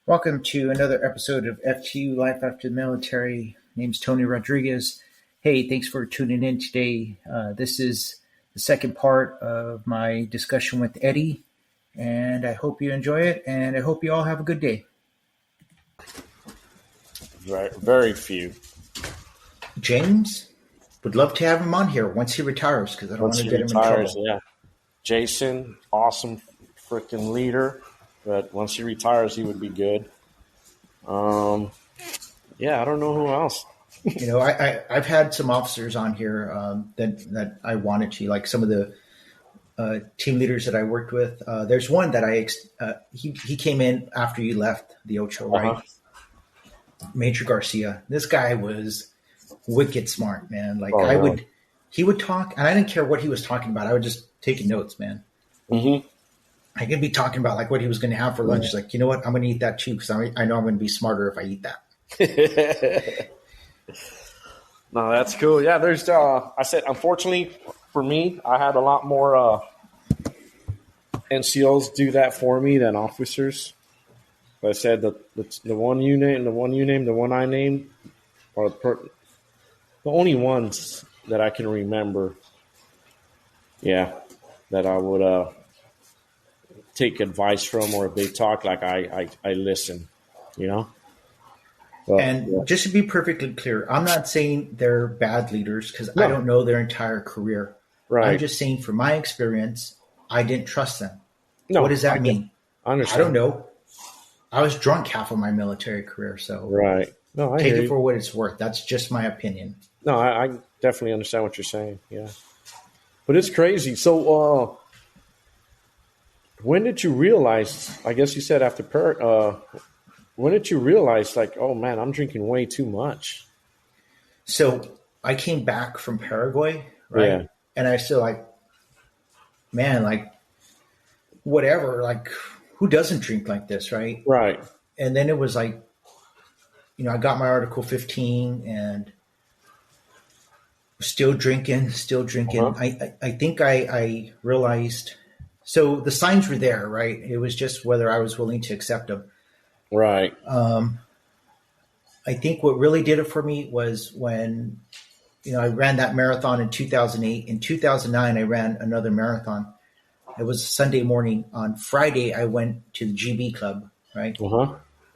Welcome to another episode of FTU Life After the Military. Name's Tony Rodriguez. Hey, thanks for tuning in today. This is the second part of my discussion with Eddie, and I hope you enjoy it, and I hope you all have a good day. Very few. James, would love to have him on here once he retires, because I don't want to get him in trouble. Yeah. Jason, awesome freaking leader, but once he retires, he would be good. I don't know who else. I've had some officers on here that I wanted to, like some of the team leaders that I worked with. There's one that he came in after you left the Ocho, right? Major Garcia. This guy was wicked smart, man. He would talk, and I didn't care what he was talking about. I would just take notes, man. Mm-hmm. I could be talking about like what he was going to have for lunch. He's like, you know what? I'm going to eat that too because I know I'm going to be smarter if I eat that. No, that's cool. Yeah, there's. I said, unfortunately for me, I had a lot more NCOs do that for me than officers. But I said the one you named, the one I named, are the only ones that I can remember. Yeah, that I would take advice from, or if they talk, like I listen, But, just to be perfectly clear, I'm not saying they're bad leaders because I don't know their entire career. Right. I'm just saying from my experience, I didn't trust them. No, what does that mean? I understand. I don't know. I was drunk half of my military career, so right. No, I take hear it you. for what it's worth. That's just my opinion. No, I definitely understand what you're saying. Yeah, but it's crazy. So, when did you realize? I guess you said after when did you realize, like, oh man, I'm drinking way too much? So I came back from Paraguay, right? Yeah. And I still whatever, like, who doesn't drink like this, right? Right. And then it was like, I got my Article 15 and still drinking. I think I realized, so the signs were there, right? It was just whether I was willing to accept them. Right. I think what really did it for me was when, I ran that marathon in 2008. In 2009, I ran another marathon. It was Sunday morning. On Friday, I went to the GB club, right?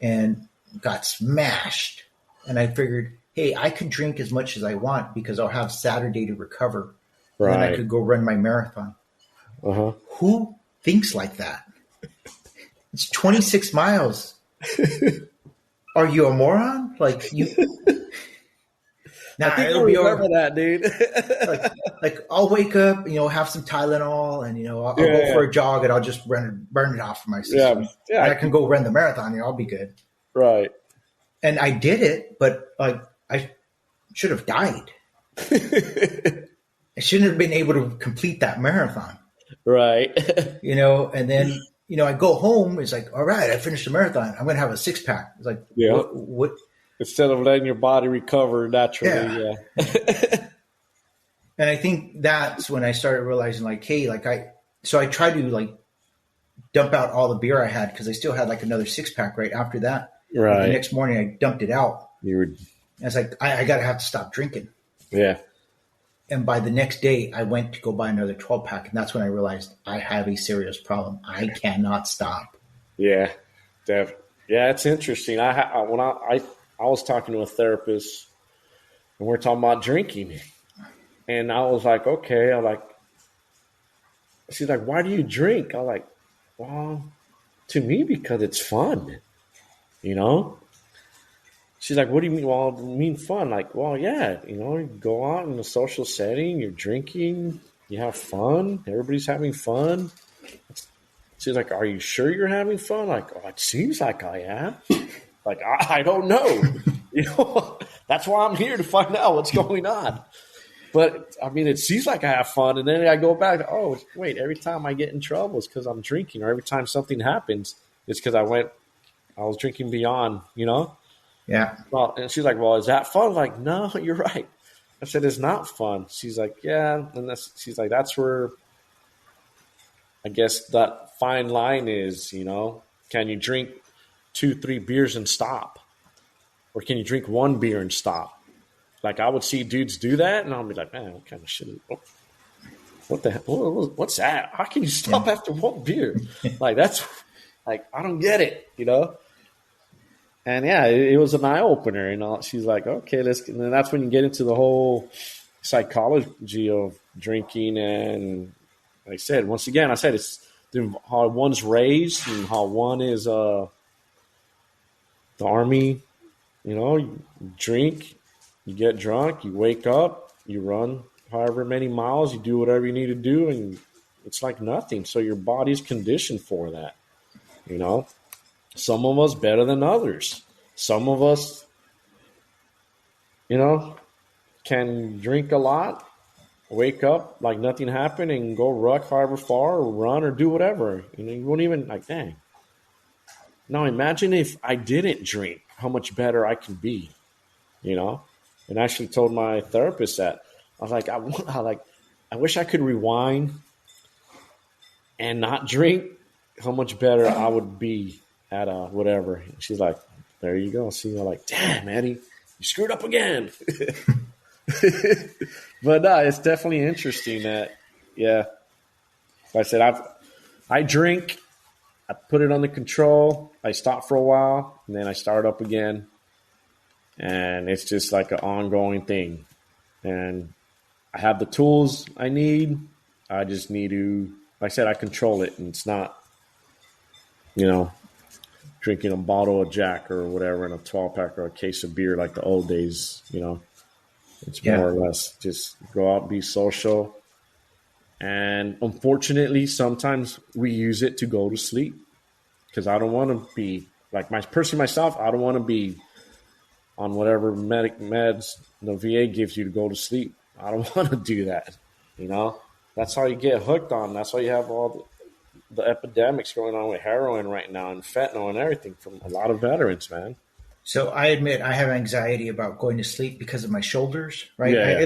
And got smashed. And I figured, hey, I could drink as much as I want because I'll have Saturday to recover. Right. And then I could go run my marathon. Who thinks like that? It's 26 miles. Are you a moron? Like you? I think it'll be over that, dude. like I'll wake up, have some Tylenol, and I'll go for a jog, and I'll just burn it off for my system. Yeah. I can go run the marathon, I'll be good. Right. And I did it, but I should have died. I shouldn't have been able to complete that marathon. Right. And then. I go home. It's like, all right, I finished the marathon. I'm going to have a 6-pack. It's like, what? Instead of letting your body recover naturally. Yeah. And I think that's when I started realizing, like, hey, so I tried to dump out all the beer I had because I still had another 6-pack right after that. Right. And the next morning I dumped it out. I was like, I got to have to stop drinking. Yeah. And by the next day, I went to go buy another 12-pack, and that's when I realized I have a serious problem. I cannot stop. Yeah, yeah, it's interesting. I was talking to a therapist, and we're talking about drinking, and I was like, okay, she's like, why do you drink? I'm like, well, to me, because it's fun, She's like, what do you mean? Well, I mean fun. Like, well, yeah, you go out in a social setting, you're drinking, you have fun, everybody's having fun. She's like, are you sure you're having fun? Like, oh, it seems like I am. Like, I don't know. That's why I'm here to find out what's going on. But, I mean, it seems like I have fun. And then I go back, oh, wait, every time I get in trouble, it's because I'm drinking. Or every time something happens, it's because I was drinking beyond, Yeah. Well, and she's like, well, is that fun? I'm like, no, you're right. I said, it's not fun. She's like, yeah. And she's like, that's where I guess that fine line is, can you drink 2, 3 beers and stop? Or can you drink 1 beer and stop? Like, I would see dudes do that, and I'll be like, man, what kind of shit is, what the hell? What's that? How can you stop Yeah. after 1 beer? Like, that's, like, I don't get it, you know? And yeah, it was an eye opener. You know, she's like, okay, and then that's when you get into the whole psychology of drinking. And like I said, once again, it's how one's raised and how one is, the army, you know, you drink, you get drunk, you wake up, you run however many miles, you do whatever you need to do, and it's like nothing. So your body's conditioned for that, you know. Some of us better than others. Some of us, you know, can drink a lot, wake up like nothing happened, and go ruck however far, or run, or do whatever. You know, you won't even like, dang. Now imagine if I didn't drink, how much better I can be, you know. And I actually told my therapist that I was like, I wish I could rewind and not drink. How much better I would be at whatever. And she's like, there you go. See, I'm like, damn, Eddie, you screwed up again. But no, it's definitely interesting that, yeah. Like I said, I drink, I put it under control, I stop for a while, and then I start up again. And it's just like an ongoing thing. And I have the tools I need. I just need to, like I said, I control it. And it's not, you know, drinking a bottle of Jack or whatever in a 12-pack or a case of beer like the old days, you know. It's more or less just go out, be social. And unfortunately, sometimes we use it to go to sleep because I don't want to be, like myself, I don't want to be on whatever meds the VA gives you to go to sleep. I don't want to do that, you know. That's how you get hooked on. That's why you have all the epidemics going on with heroin right now and fentanyl and everything from a lot of veterans, man. So I admit I have anxiety about going to sleep because of my shoulders. Right, Yeah, I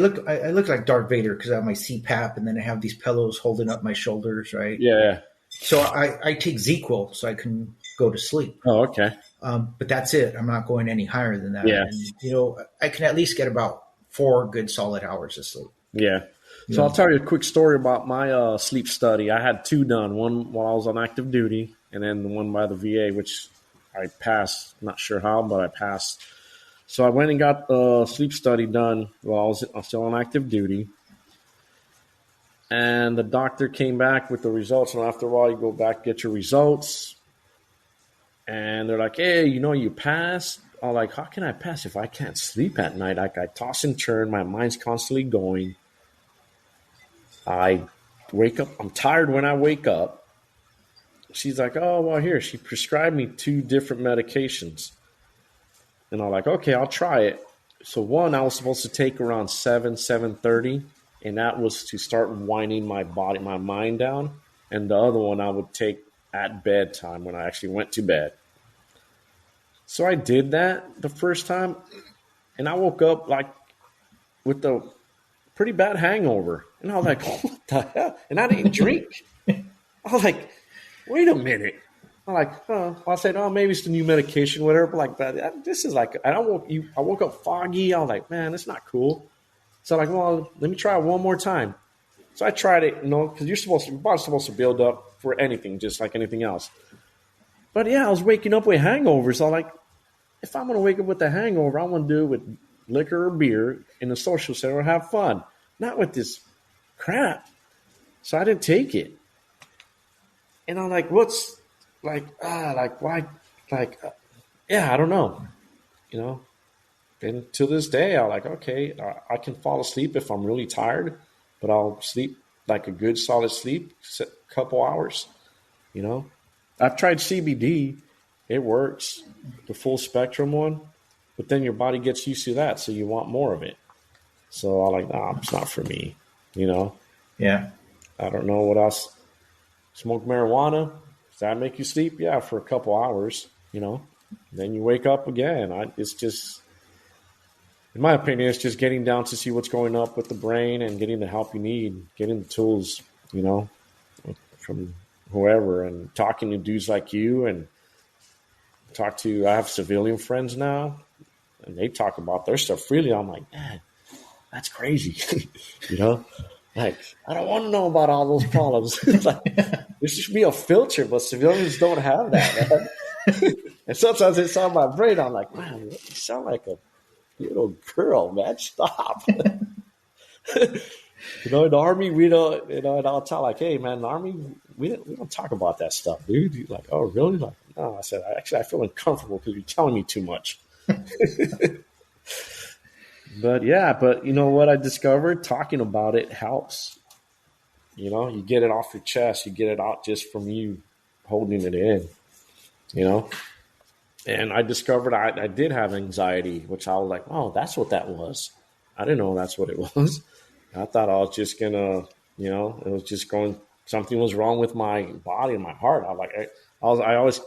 look like Darth Vader because I have my CPAP and then I have these pillows holding up my shoulders. Right. yeah. So I take ZQL so I can go to sleep. Oh, okay. But that's it. I'm not going any higher than that. Yeah. And, you know, I can at least get about 4 good solid hours of sleep. Yeah. So I'll tell you a quick story about my sleep study. I had 2 done, one while I was on active duty and then the one by the VA, which I passed. Not sure how, but I passed. So I went and got the sleep study done while I was still on active duty. And the doctor came back with the results. And after a while, you go back, get your results. And they're like, hey, you know, you passed. I'm like, how can I pass if I can't sleep at night? Like, I toss and turn. My mind's constantly going. I wake up. I'm tired when I wake up. She's like, oh, well, here. She prescribed me 2 different medications. And I'm like, okay, I'll try it. So one I was supposed to take around 7:30. And that was to start winding my mind down. And the other one I would take at bedtime when I actually went to bed. So I did that the first time, and I woke up like with a pretty bad hangover. And I was like, what the hell? And I didn't drink. I was like, wait a minute. I'm like, I said, oh, maybe it's the new medication, whatever. But like, but this is like, and I woke up foggy. I was like, man, it's not cool. So I'm like, well, let me try it one more time. So I tried it, you know, because your body's supposed to build up for anything, just like anything else. But yeah, I was waking up with hangovers. So I'm like, if I'm going to wake up with a hangover, I want to do it with liquor or beer in a social center and have fun, not with this crap. So I didn't take it. And I'm like, why? Yeah, I don't know, you know. And to this day, I'm like, okay, I can fall asleep if I'm really tired, but I'll sleep like a good solid sleep, a couple hours, you know. I've tried CBD. It works, the full spectrum one, but then your body gets used to that, so you want more of it. So I'm like, nah, it's not for me, you know. Yeah. I don't know what else. Smoke marijuana. Does that make you sleep? Yeah, for a couple hours, you know. Then you wake up again. It's just... In my opinion, it's just getting down to see what's going up with the brain and getting the help you need, getting the tools, you know, from whoever, and talking to dudes like you and I have civilian friends now, and they talk about their stuff freely. I'm like, man, that's crazy. You know, like, I don't want to know about all those problems. It's like, there should be a filter, but civilians don't have that, man. And sometimes it's on my brain. I'm like, man, you sound like a little girl, man. Stop. You know, in the Army, we don't, you know, and I'll tell, like, hey, man, in the Army, we don't talk about that stuff, dude. You're like, oh, really? Like, no. I said, I feel uncomfortable because you're telling me too much. But you know what I discovered? Talking about it helps. You know, you get it off your chest. You get it out just from you holding it in, you know. And I discovered I did have anxiety, which I was like, oh, that's what that was. I didn't know that's what it was. I thought I was just going to, you know, it was just going, something was wrong with my body and my heart. I was like, I always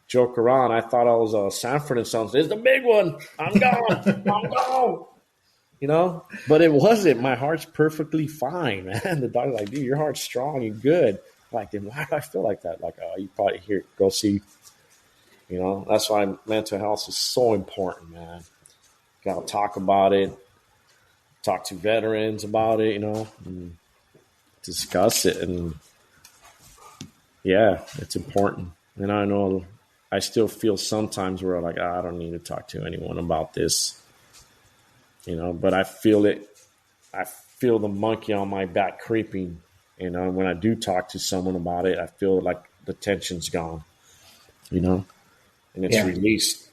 joke around. I thought I was Sanford and Sons. It's the big one. I'm gone. I'm gone. You know, but it wasn't. My heart's perfectly fine, man. The doctor's like, dude, your heart's strong and good. I'm like, then why do I feel like that? Like, oh, you probably go see. You know, that's why mental health is so important, man. Got to talk about it. Talk to veterans about it, you know, and discuss it. And yeah, it's important. And I know I still feel sometimes where I'm like, I don't need to talk to anyone about this, you know, but I feel it. I feel the monkey on my back creeping. You know, when I do talk to someone about it, I feel like the tension's gone, you know, and it's released.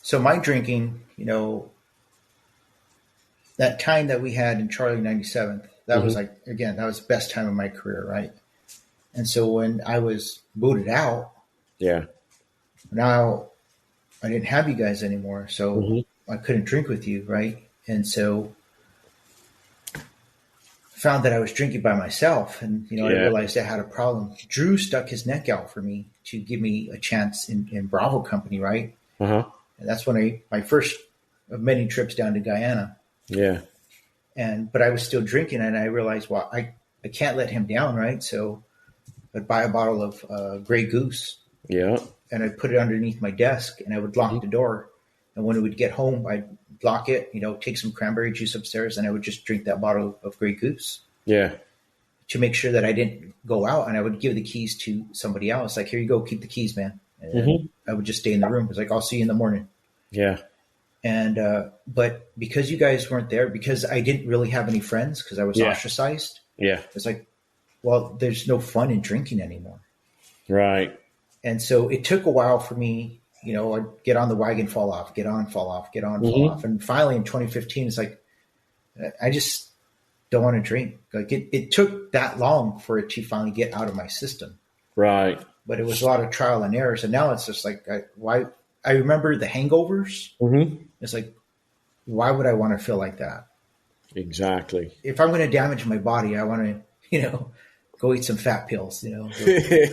So my drinking, you know, that time that we had in Charlie 97th, that was like, again, that was the best time of my career, right? And so when I was booted out, now I didn't have you guys anymore, so I couldn't drink with you, right? And so found that I was drinking by myself, and you know, I realized I had a problem. Drew stuck his neck out for me to give me a chance in Bravo Company, right? And that's when my first of many trips down to Guyana. Yeah. But I was still drinking, and I realized, well, I can't let him down, right? So I'd buy a bottle of Grey Goose. Yeah. And I'd put it underneath my desk, and I would lock the door. And when we would get home, I'd lock it, you know, take some cranberry juice upstairs, and I would just drink that bottle of Grey Goose. Yeah. To make sure that I didn't go out, and I would give the keys to somebody else. Like, here you go, keep the keys, man. And I would just stay in the room. It's like, I'll see you in the morning. Yeah. And, but because you guys weren't there, because I didn't really have any friends, because I was ostracized. Yeah. It's like, well, there's no fun in drinking anymore. Right. And so it took a while for me, you know, I'd get on the wagon, fall off, get on, fall off, get on, fall off. And finally in 2015, it's like, I just don't want to drink. Like it took that long for it to finally get out of my system. Right. But it was a lot of trial and errors. And now it's just like, I remember the hangovers. It's like, why would I want to feel like that? Exactly. If I'm going to damage my body, I want to, you know, go eat some fat pills, you know,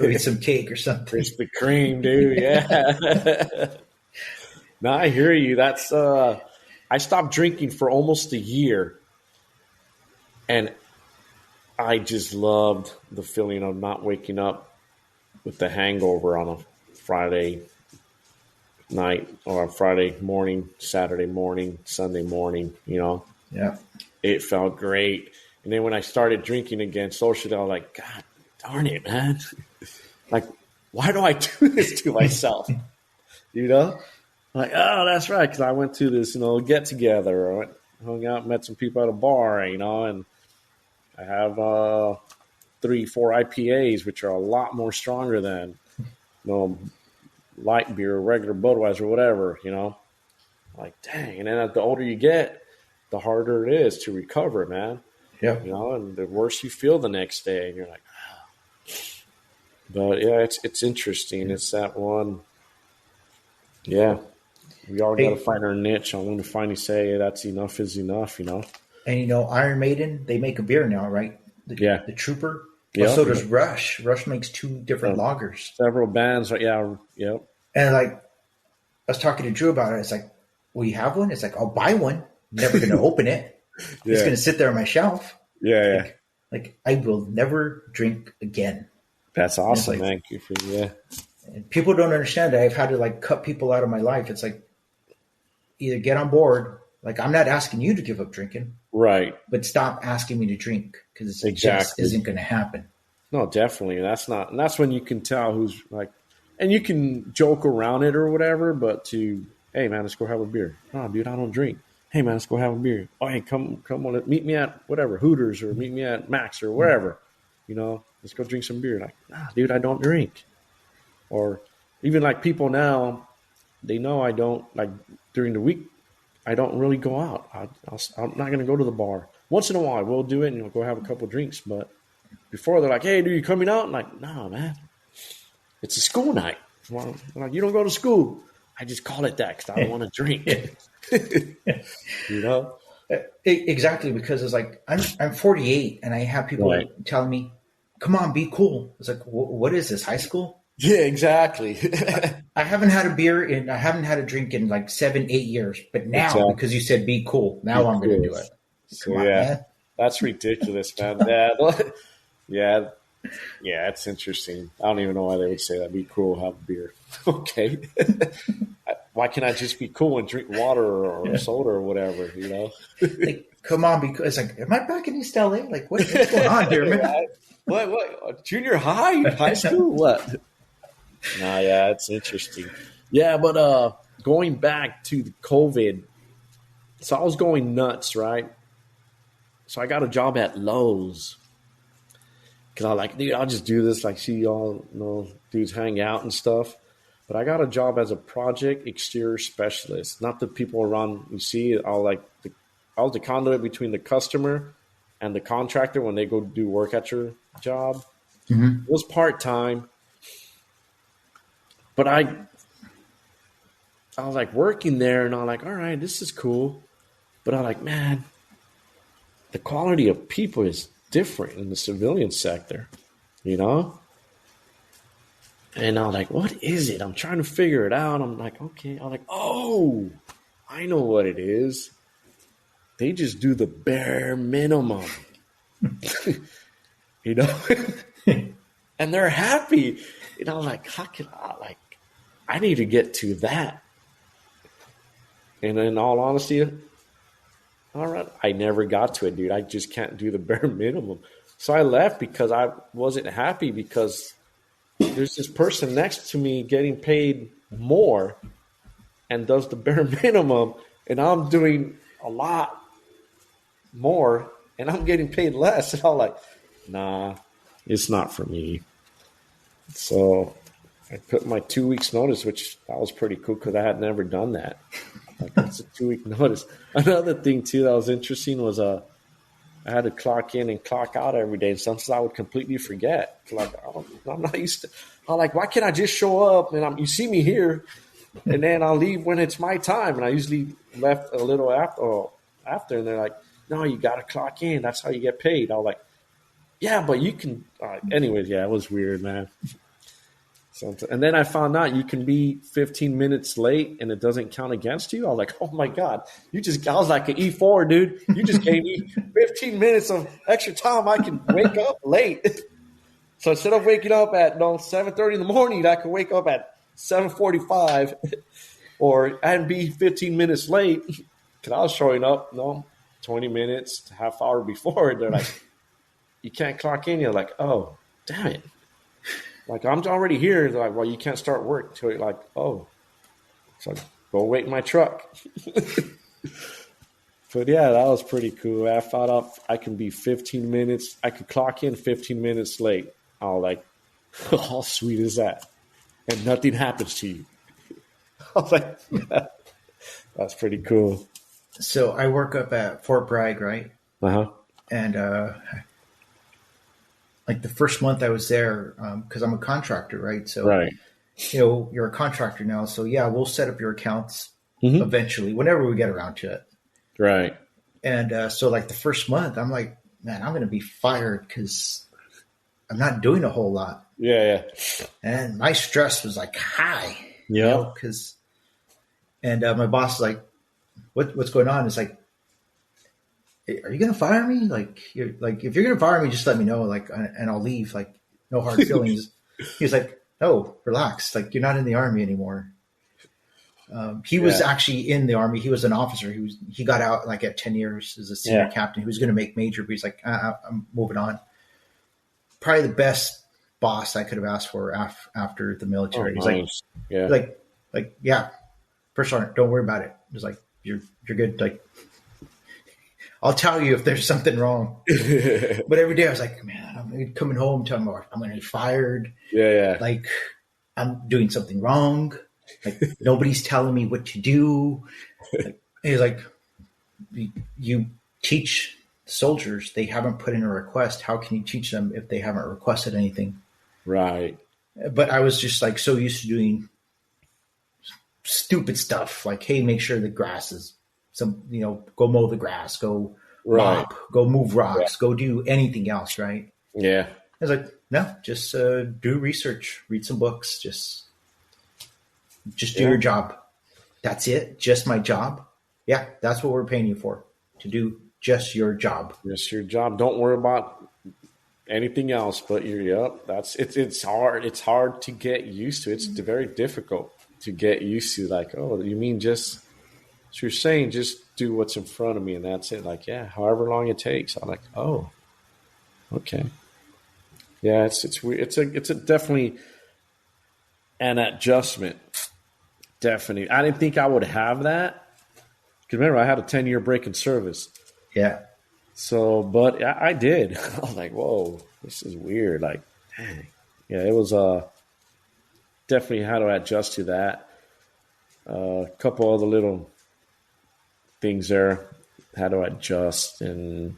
go eat some cake or something. Krispy Kreme, dude. Yeah. No, I hear you. That's, I stopped drinking for almost a year, and I just loved the feeling of not waking up with the hangover on a Friday night or a Friday morning, Saturday morning, Sunday morning, you know. Yeah. It felt great. And then when I started drinking again socially, I was like, God darn it, man. Like, why do I do this to myself? You know? Like, oh, that's right. Because I went to this, you know, get together. I hung out, met some people at a bar, you know, and I have 3-4 IPAs, which are a lot more stronger than, you know, light beer, regular Budweiser, whatever, you know. Like, dang. And then the older you get, the harder it is to recover, man. Yeah. You know, and the worse you feel the next day. And you're like, oh. But, yeah, it's interesting. It's that one. Yeah. We all got to find our niche. I want to finally say that's enough is enough, you know. And, you know, Iron Maiden, they make a beer now, right? The Trooper. Yeah. So does Rush. Rush makes 2 different lagers. Several bands. Yeah. Yep. And, like, I was talking to Drew about it. It's like, will you have one? It's like, I'll buy one. Never going to open it. It's going to sit there on my shelf. Yeah. Like I will never drink again. That's awesome. Thank you for And people don't understand that I've had to like cut people out of my life. It's like either get on board. Like I'm not asking you to give up drinking, Right. but stop asking me to drink because it just Exactly. isn't going to happen. No, definitely. And that's when you can tell who's like, and you can joke around it or whatever, but hey man, let's go have a beer. No, dude, I don't drink. Hey man, let's go have a beer. Oh, hey, come on, meet me at whatever, Hooters or meet me at Max or wherever. Let's go drink some beer. Like, nah, dude, I don't drink. Or even like people now, they know I don't, like during the week, I don't really go out. I'm not going to go to the bar. Once in a while, we'll do it and we'll go have a couple drinks. But before, they're like, hey, dude, you coming out? I'm like, no, man. It's a school night. I'm like, you don't go to school. I just call it that because I don't want to drink. you know? Exactly, because it's like I'm 48 and I have people Right. telling me, come on, be cool. It's like, what is this, high school? Yeah, exactly. I haven't had a drink in like 7-8 years, but now Exactly. because you said be cool, now I'm going to do it. So, Come on, yeah, man. that's ridiculous, man. Yeah, yeah, it's interesting. I don't even know why they would say that. Be cool, have a beer. Okay. Why can't I just be cool and drink water or soda or whatever, Like, come on, because like, am I back in East LA? Like, what's going on here, man? What? Junior high? High school? What? Nah, yeah, it's interesting. Yeah, but going back to the COVID, so I was going nuts, right? So I got a job at Lowe's. Because I like, dude, I'll just do this, like see y'all, dudes hang out and stuff. But I got a job as a project exterior specialist. Not the people around you see. I was the conduit between the customer and the contractor when they go do work at your job. Mm-hmm. It was part-time. But I was like working there and I'm like, all right, this is cool. But I'm like, man, the quality of people is different in the civilian sector, And I'm like, what is it? I'm trying to figure it out. I'm like, okay. I'm like, oh, I know what it is. They just do the bare minimum, and they're happy. And I'm like, how can I need to get to that. And in all honesty, all right, I never got to it, dude. I just can't do the bare minimum. So I left because I wasn't happy because there's this person next to me getting paid more and does the bare minimum, and I'm doing a lot more and I'm getting paid less. And I'm like, nah, it's not for me. So I put my 2 weeks notice, which that was pretty cool because I had never done that. Like, it's a 2 week notice. Another thing too that was interesting was I had to clock in and clock out every day. And sometimes I would completely forget. Like, I'm not used to. I'm like, why can't I just show up and you see me here, and then I'll leave when it's my time. And I usually left a little after, and they're like, no, you got to clock in. That's how you get paid. I was like, yeah, but you can. Anyways, yeah, it was weird, man. And then I found out you can be 15 minutes late and it doesn't count against you. I was like, oh my God, I was like an E4, dude. You just gave me 15 minutes of extra time. I can wake up late. So instead of waking up at 7:30 in the morning, I could wake up at 7:45 and be 15 minutes late. Because I was showing up, 20 minutes, half hour before. They're like, you can't clock in. You're like, oh, damn it. Like, I'm already here. They're like, well, you can't start work until you're like, oh. So go wait in my truck. But yeah, that was pretty cool. I found out I can be 15 minutes. I could clock in 15 minutes late. I was like, how sweet is that? And nothing happens to you. I was like, that's pretty cool. So I work up at Fort Bragg, right? Uh-huh. And like the first month I was there, because I'm a contractor, right? So, right. You're a contractor now. So yeah, we'll set up your accounts eventually, whenever we get around to it. Right. And so like the first month, I'm like, man, I'm going to be fired because I'm not doing a whole lot. Yeah. And my stress was like high. Yeah. And my boss is like, what's going on? It's like, are you going to fire me? If you're going to fire me, just let me know, and I'll leave. Like, no hard feelings. He's like, oh, relax. Like, you're not in the Army anymore. He was Yeah. actually in the Army. He was an officer. He got out like at 10 years as a senior Yeah. captain. He was going to make major, but he's like, I'm moving on. Probably the best boss I could have asked for after the Oh, military. He's nice. Yeah. yeah, first sergeant, don't worry about it. He's like, you're good. Like, I'll tell you if there's something wrong. Yeah. But every day I was like, man, I'm coming home telling my wife I'm going to be fired. Yeah. Like, I'm doing something wrong. Like, nobody's telling me what to do. Like, he's like, you teach soldiers, they haven't put in a request. How can you teach them if they haven't requested anything? Right. But I was just like so used to doing stupid stuff like, hey, make sure the grass is go mow the grass, go Right. mop, go move Yeah. rocks, go do anything else, right? Yeah. I was like, no, just do research, read some books, just do your job. That's it. Just my job. Yeah, that's what we're paying you for, to do just your job. Just your job. Don't worry about anything else but your, yep. It's hard. It's hard to get used to. It's very difficult to get used to. Like, oh, you mean just, so you're saying just do what's in front of me and that's it. Like, yeah, however long it takes. I'm like, oh, okay. Yeah, it's weird. It's a definitely an adjustment. Definitely. I didn't think I would have that. Because remember, I had a 10-year break in service. Yeah. So, but I did. I was like, whoa, this is weird. Like, dang. Yeah, it was definitely how to adjust to that. A couple other little things there, how to adjust. And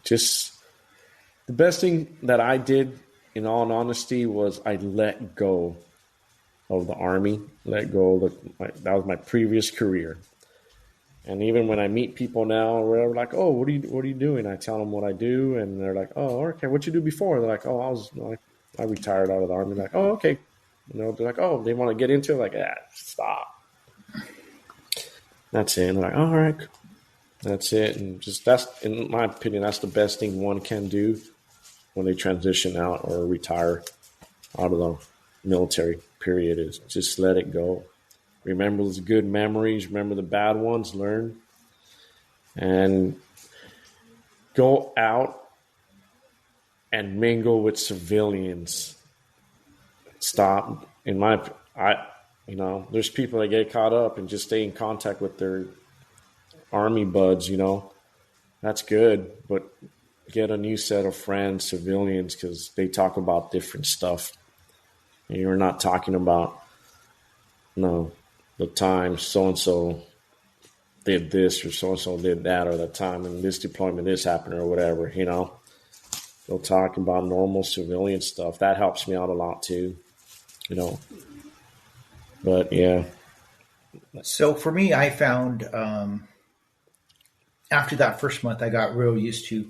just the best thing that I did, in all honesty, was I let go of the Army, let go of that was my previous career. And even when I meet people now, we're like, "Oh, what are you doing?" I tell them what I do, and they're like, "Oh, okay, what you do before?" They're like, "Oh, I retired out of the Army." Like, "Oh, okay," they're like, "Oh, they want to get into it." Like, "Yeah, stop." That's it. And they're like, "All right, that's it." And just that's, in my opinion, that's the best thing one can do when they transition out or retire out of the military. Period, is just let it go. Remember the good memories, remember the bad ones, learn, and go out and mingle with civilians. Stop. There's people that get caught up and just stay in contact with their Army buds, That's good, but get a new set of friends, civilians, because they talk about different stuff. And you're not talking about, the time so-and-so did this or so-and-so did that, or the time in this deployment this happened or whatever, They'll talk about normal civilian stuff. That helps me out a lot too, But yeah. So for me, I found after that first month, I got real used to,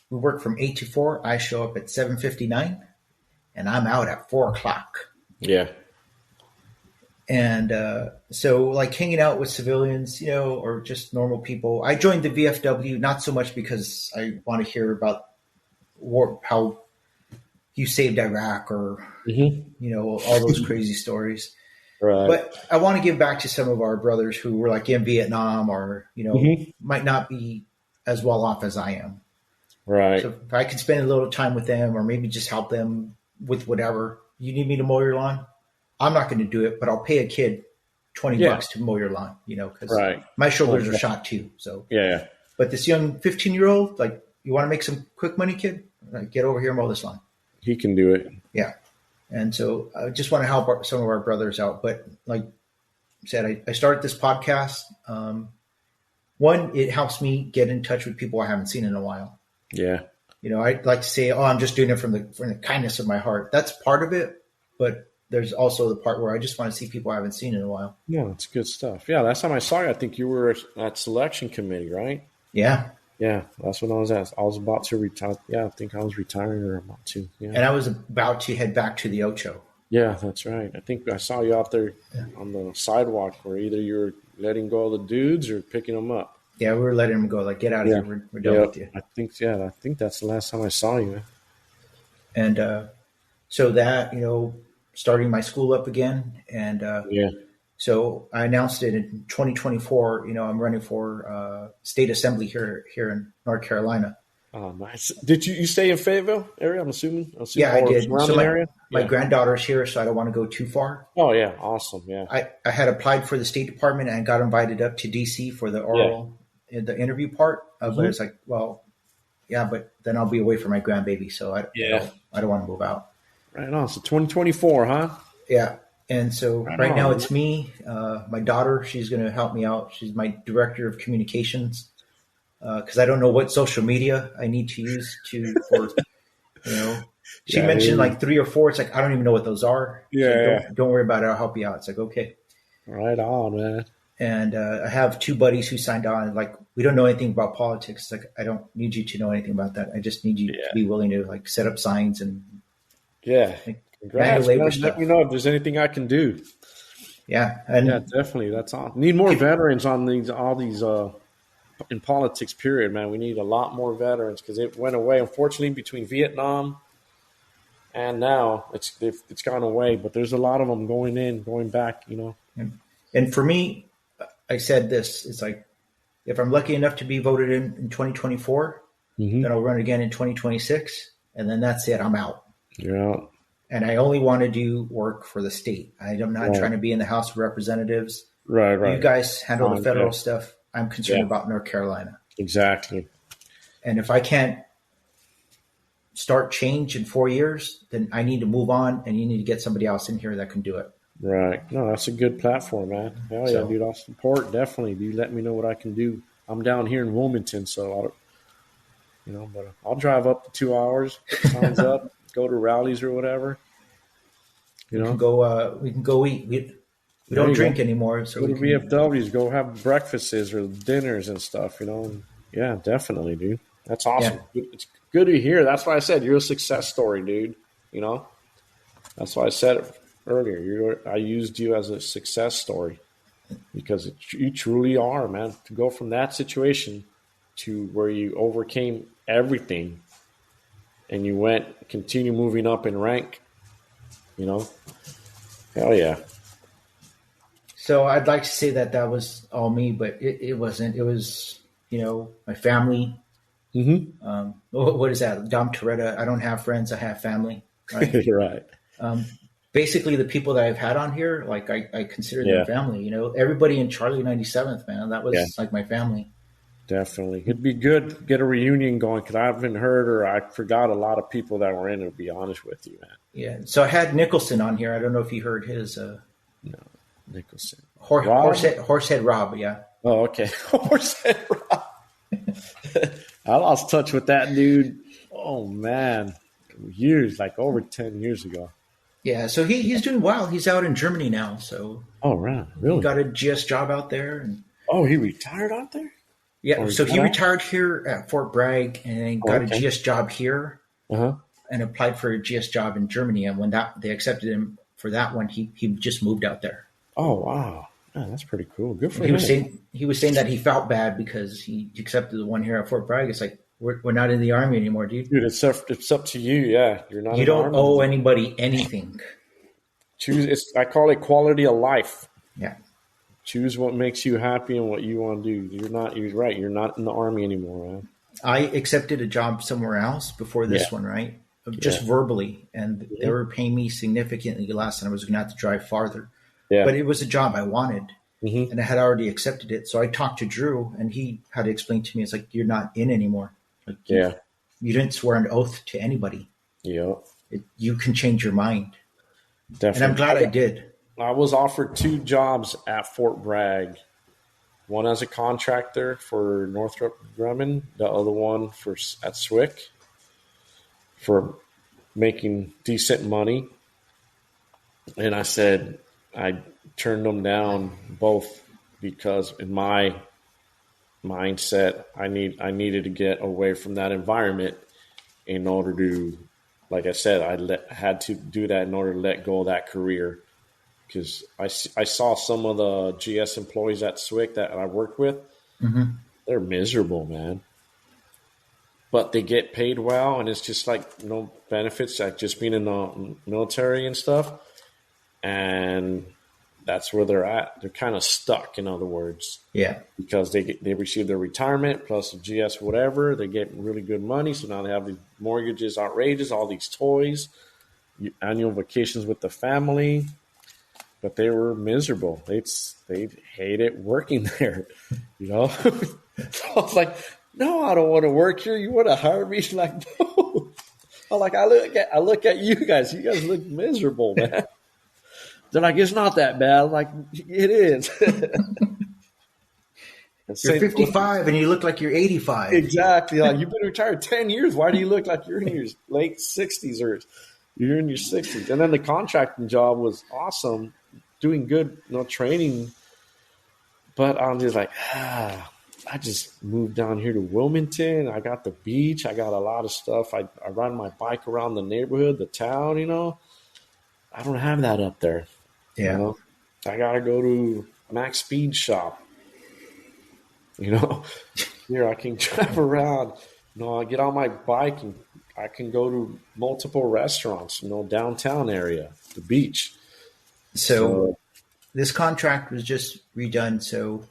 we work from 8 to 4. I show up at 7:59 and I'm out at 4:00. Yeah. And so, like, hanging out with civilians, or just normal people. I joined the VFW not so much because I want to hear about war, how you saved Iraq, or all those crazy stories. Right. But I want to give back to some of our brothers who were like in Vietnam, or might not be as well off as I am. Right. So if I could spend a little time with them, or maybe just help them with whatever. You need me to mow your lawn? I'm not going to do it, but I'll pay a kid $20 to mow your lawn, because my shoulders are shot too. So yeah. But this young 15-year-old, like, you want to make some quick money, kid? Like, get over here and mow this lawn. He can do it. Yeah. And so I just want to help some of our brothers out. But like I said, I started this podcast. One, it helps me get in touch with people I haven't seen in a while. Yeah. I'd like to say, oh, I'm just doing it from the kindness of my heart. That's part of it. But there's also the part where I just want to see people I haven't seen in a while. Yeah, it's good stuff. Yeah, last time I saw you, I think you were at selection committee, right? Yeah. Yeah, that's when I was at. I was about to retire. Yeah, I think I was retiring or about to. Yeah. And I was about to head back to the Ocho. Yeah, that's right. I think I saw you out there on the sidewalk where either you were letting go of the dudes or picking them up. Yeah, we were letting them go. Like, get out of here. We're done with you. I think that's the last time I saw you. And so that, starting my school up again, and Yeah. so I announced it in 2024. I'm running for state assembly here in North Carolina. Oh, nice. Did you stay in Fayetteville area? I'm assuming. Yeah, I Or did. So surrounding area. my Yeah. granddaughter's here, so I don't want to go too far. Oh yeah. Awesome. Yeah. I had applied for the State Department and got invited up to DC for the Yeah. oral, the interview part. But Hmm. it's like, well, yeah, but then I'll be away from my grandbaby, so Yeah. I don't want to move out. Right on. So 2024, huh? Yeah. And so Right right now on. it's me, my daughter. She's going to help me out. She's my director of communications because I don't know what social media I need to use for. She Yeah. mentioned like three or four. It's like I don't even know what those are. She's like, Yeah. don't worry about it. I'll help you out. It's like okay. Right on, man. And I have two buddies who signed on. Like we don't know anything about politics. It's like I don't need you to know anything about that. I just need you to Yeah. be willing to like set up signs and Yeah. like, Congrats, manual labor man. stuff. Let me know if there's anything I can do. Yeah, and Yeah, definitely. That's on. Need more veterans on all these in politics. Period, man. We need a lot more veterans because it went away. Unfortunately, between Vietnam and now, it's gone away. But there's a lot of them going back. and for me, I said this. It's like if I'm lucky enough to be voted in 2024, Mm-hmm. then I'll run again in 2026, and then that's it. I'm out. Yeah. And I only want to do work for the state. I'm not Right. trying to be in the House of Representatives. Right. You Right. guys handle the federal Yeah. stuff. I'm concerned Yeah. about North Carolina. Exactly. And if I can't start change in 4 years, then I need to move on, and you need to get somebody else in here that can do it. Right. No, that's a good platform, man. Hell yeah, So- dude. I'll support definitely. Dude, let me know what I can do. I'm down here in Wilmington, so but I'll drive up to 2 hours, put signs up, go to rallies or whatever. We can go eat. We There don't you drink go. anymore, so Go to we can, VFWs, go have breakfasts or dinners and stuff. And yeah, definitely, dude. That's awesome. It's good to hear. That's why I said you're a success story, dude. That's why I said it earlier. I used you as a success story because you truly are, man. To go from that situation to where you overcame everything and you continue moving up in rank, hell yeah. So I'd like to say that was all me, but it wasn't. It was, my family. Mm-hmm. What is that? Dom Toretta. I don't have friends. I have family. Right. Right. Basically, the people that I've had on here, like I consider them family. Everybody in Charlie 97th, man. That was like my family. Definitely. It'd be good to get a reunion going because I haven't heard or I forgot a lot of people that were in it, to be honest with you, man. Yeah. So I had Nicholson on here. I don't know if you heard his No, Nicholson. Horsehead Rob, yeah. Oh, okay. Horsehead Rob. I lost touch with that dude. Oh, man. Years, like over 10 years ago. Yeah, so he's doing well. He's out in Germany now, so Oh, right. Really? he got a GS job out there. And Oh, he retired out there? yeah, Or so he got out? retired here at Fort Bragg and then got okay. a GS job here Uh-huh. and applied for a GS job in Germany. And when they accepted him for that one, he just moved out there. Oh, wow. Yeah, that's pretty cool. Good for He him. was saying that he felt bad because he accepted the one here at Fort Bragg. It's like we're not in the Army anymore, dude. Dude, it's up to you. Yeah, you're not. You an don't army. owe anybody anything. Choose. I call it quality of life. Yeah. Choose what makes you happy and what you want to do. You're right. You're not in the Army anymore, man. I accepted a job somewhere else before this one, right? Just verbally, and they were paying me significantly less, and I was going to have to drive farther. Yeah. But it was a job I wanted, Mm-hmm. and I had already accepted it. So I talked to Drew, and he had to explain to me, it's like, you're not in anymore. Like, Yeah. You didn't swear an oath to anybody. Yeah. You can change your mind. Definitely. And I'm glad I did. I was offered 2 jobs at Fort Bragg. One as a contractor for Northrop Grumman, the other one at Swick for making decent money. And I said I turned them down both because in my mindset I needed to get away from that environment in order to, like I said, I had to do that in order to let go of that career. Because I saw some of the GS employees at Swick that I worked with, they're miserable, man. But they get paid well, and it's just like no benefits, like just being in the military and stuff. and that's where they're at. They're kind of stuck, in other words, Yeah. because they receive their retirement plus the GS whatever. They get really good money, so now they have these mortgages outrageous, all these toys, annual vacations with the family, but they were miserable. They hated working there, you know. So I was like, no, I don't want to work here. You want to hire me? Like, no. I'm like, I look at you guys. You guys look miserable, man. They're like, it's not that bad. I'm like, it is. You're 55 and you look like you're 85. Exactly. Like, you've been retired 10 years. Why do you look like you're in your late 60s or you're in your 60s? And then the contracting job was awesome, doing good, training. But I'm just like, I just moved down here to Wilmington. I got the beach. I got a lot of stuff. I ride my bike around the neighborhood, the town, I don't have that up there. Yeah. I got to go to Max Speed Shop. Here I can drive around. I get on my bike and I can go to multiple restaurants, downtown area, the beach. So this contract was just redone. So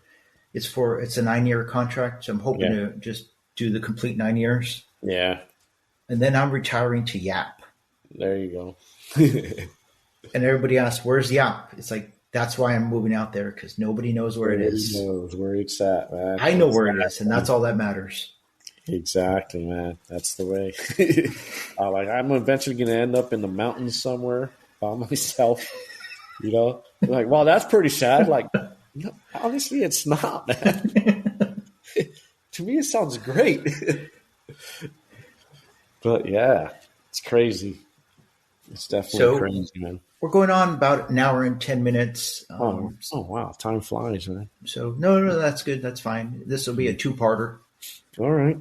it's a 9-year contract. So I'm hoping to just do the complete 9 years. Yeah. And then I'm retiring to Yap. There you go. And everybody asks, where's Yap? It's like, that's why I'm moving out there, because nobody knows where it is. Nobody knows where it's at, man. I know where it is, and that's all that matters. Exactly, man. That's the way. I'm eventually going to end up in the mountains somewhere by myself. Like, well, that's pretty sad. Like, no, honestly, it's not, man. To me, it sounds great. But yeah, it's crazy. It's definitely crazy, man. We're going on about an hour and 10 minutes. Oh, wow. Time flies, man. So, no, that's good. That's fine. This will be a 2-parter. All right.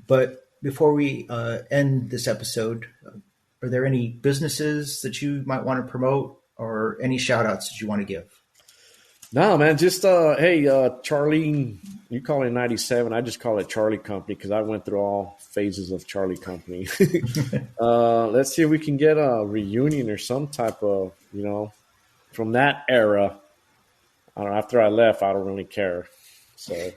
But before we end this episode, are there any businesses that you might want to promote or any shout outs that you want to give? No, man. Just, hey, Charlie, you call it 97. I just call it Charlie Company because I went through all phases of Charlie Company. Let's see if we can get a reunion or some type of, from that era. After I left, I don't really care. So,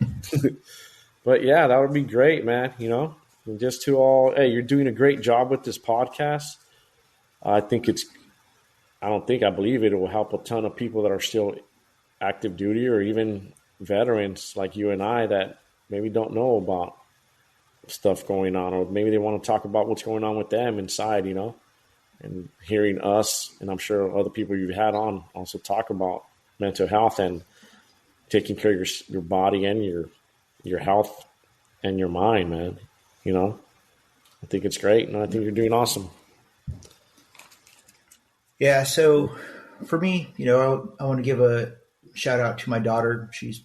but yeah, that would be great, man. And just to all, hey, you're doing a great job with this podcast. I believe it will help a ton of people that are still active duty or even veterans like you and I that maybe don't know about stuff going on, or maybe they want to talk about what's going on with them inside, and hearing us, and I'm sure other people you've had on also talk about mental health and taking care of your body and your health and your mind, man. I think it's great, and I think you're doing awesome. Yeah, so for me, I want to give a shout out to my daughter. She's,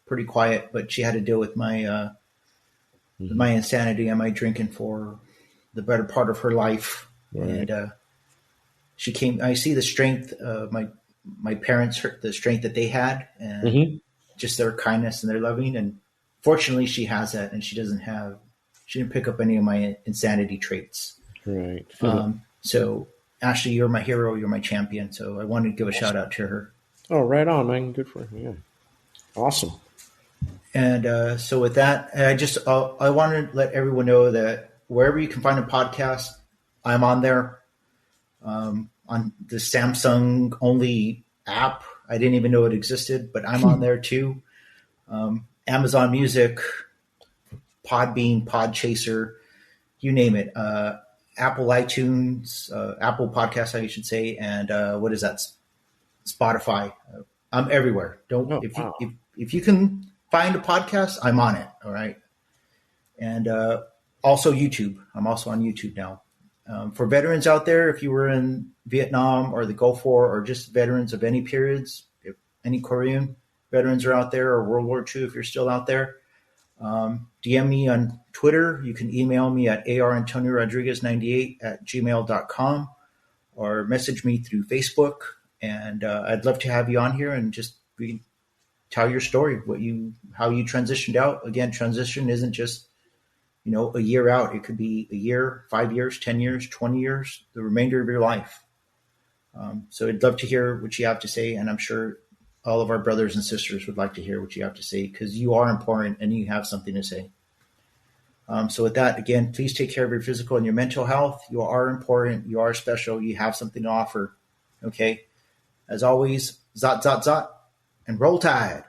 pretty quiet, but she had to deal with my my insanity and my drinking for the better part of her life. Right. And she came. I see the strength of my parents, the strength that they had, and just their kindness and their loving. And fortunately, she has that, and she didn't pick up any of my insanity traits. Right. So Ashley, you're my hero. You're my champion. So I wanted to give a shout out to her. Oh, right on, man. Good for her. Yeah. Awesome. And so with that, I want to let everyone know that wherever you can find a podcast, I'm on there. On the Samsung only app. I didn't even know it existed, but I'm on there too. Amazon Music, Podbean, Podchaser, you name it. Apple iTunes, Apple Podcasts, I should say, and what is that? Spotify. I'm everywhere. If you can find a podcast, I'm on it. All right. And also YouTube. I'm also on YouTube now. For veterans out there, if you were in Vietnam or the Gulf War, or just veterans of any periods, if any Korean veterans are out there, or World War II, if you're still out there, DM me on Twitter. You can email me at arantoniorodriguez98@gmail.com, or message me through Facebook. And I'd love to have you on here and just tell your story, how you transitioned out. Again, transition isn't just, a year out. It could be a year, 5 years, 10 years, 20 years, the remainder of your life. So I'd love to hear what you have to say, and I'm sure all of our brothers and sisters would like to hear what you have to say because you are important and you have something to say. So with that, again, please take care of your physical and your mental health. You are important. You are special. You have something to offer. Okay. As always, zot, zot, zot, and roll tide.